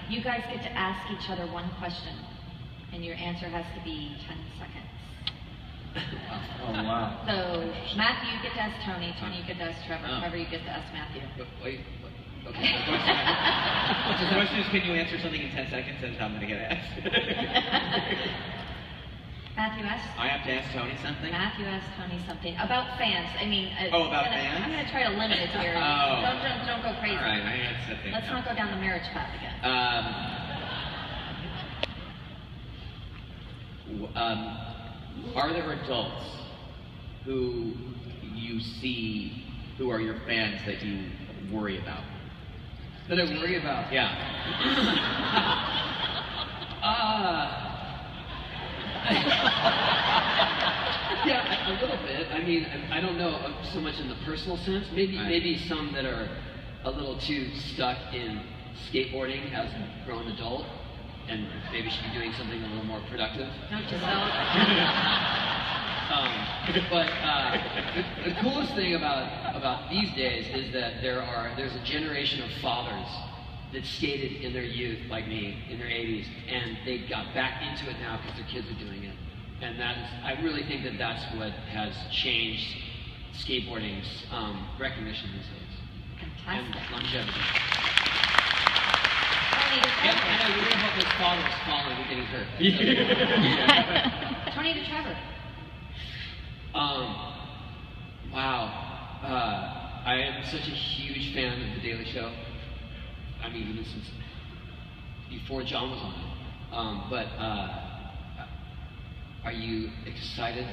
You guys get to ask each other one question, and your answer has to be 10 seconds. Oh, wow. So, Matthew, you get to ask Tony. Tony, you get to ask Trevor. Trevor, you get to ask Matthew. Wait. Okay. The question is, can you answer something in 10 seconds? That's how I'm going to get asked. Matthew asks. I have to ask Tony something? Matthew asks Tony something about fans. I mean, about fans? I'm going to try to limit it here. Don't go crazy. All right, I got something. Let's not go down the marriage path again. Are there adults who you see who are your fans that you worry about? That I worry about? Yeah. Yeah, a little bit. I mean, I don't know so much in the personal sense. Maybe some that are a little too stuck in skateboarding as a grown adult, and maybe should be doing something a little more productive. Note to self. But the coolest thing about these days is that there's a generation of fathers that skated in their youth, like me, in their 80s, and they got back into it now because their kids are doing it. And I really think that that's what has changed skateboarding's recognition these days. Fantastic. And longevity. Tony to Trevor. And I really hope those fathers follow with getting hurt. Tony to Trevor. Wow. I am such a huge fan of The Daily Show. I mean, even since before John was on it. But are you excited,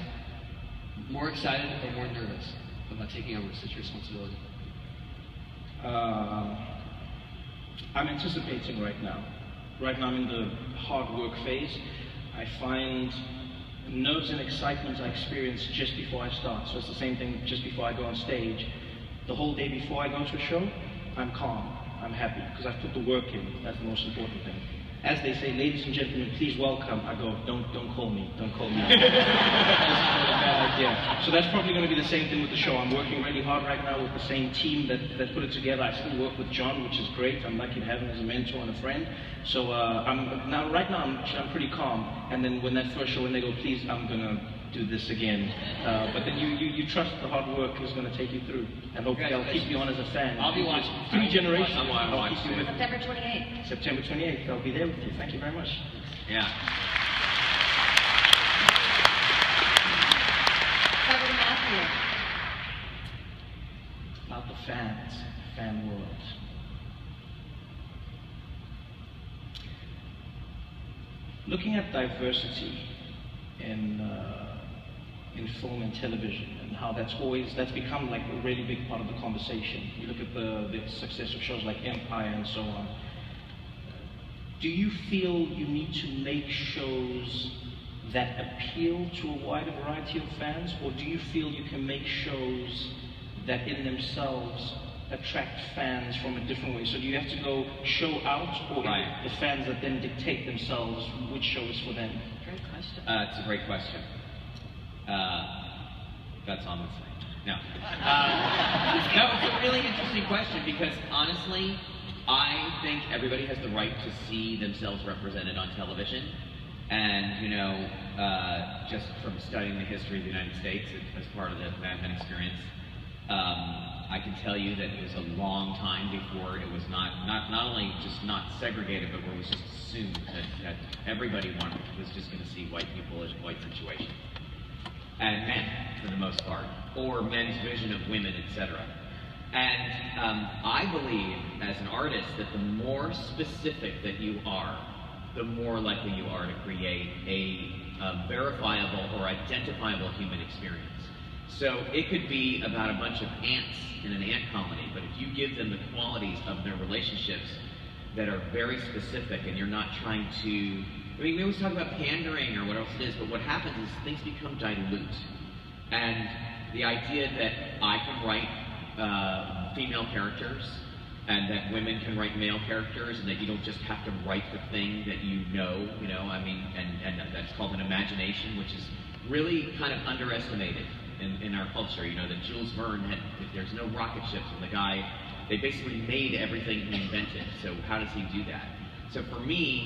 more excited or more nervous about taking over such a responsibility? I'm anticipating right now. Right now I'm in the hard work phase. I find nerves and excitement I experience just before I start. So it's the same thing just before I go on stage. The whole day before I go to a show, I'm calm, I'm happy, because I've put the work in. That's the most important thing. As they say, ladies and gentlemen, please welcome. I go, don't call me, don't call me. That's a bad idea. So that's probably going to be the same thing with the show. I'm working really hard right now with the same team that put it together. I still work with John, which is great. I'm lucky to have him as a mentor and a friend. So right now I'm pretty calm. And then when that first show, when they go, please, I'm going to do this again. But then you trust the hard work is going to take you through. And hopefully I'll keep you on as a fan. I'll be watching. 3 generations. I'll keep you with September 28th. September 28th. I'll be there with you. Thank you very much. Yeah. Trevor to Matthew. About the fans, fan world. Looking at diversity in film and television, and how that's become like a really big part of the conversation. You look at the success of shows like Empire and so on. Do you feel you need to make shows that appeal to a wider variety of fans, or do you feel you can make shows that in themselves attract fans from a different way? So do you have to go show out, or Right. the fans that then dictate themselves which show is for them? Great question. It's a great question. That's all I'm going to say. No. No, it's a really interesting question because honestly, I think everybody has the right to see themselves represented on television. And, you know, just from studying the history of the United States as part of the Mad Men experience, I can tell you that it was a long time before it was not only just not segregated, but where it was just assumed that everybody was just going to see white people as white situations. And men, for the most part, or men's vision of women, etc. And I believe, as an artist, that the more specific that you are, the more likely you are to create a verifiable or identifiable human experience. So it could be about a bunch of ants in an ant colony, but if you give them the qualities of their relationships that are very specific and you're not trying to, I mean, we always talk about pandering or what else it is, but what happens is things become dilute. And the idea that I can write female characters and that women can write male characters and that you don't just have to write the thing that you know, I mean, and that's called an imagination, which is really kind of underestimated in our culture. You know, that Jules Verne there's no rocket ships, and the guy, they basically made everything he invented, so how does he do that? So for me,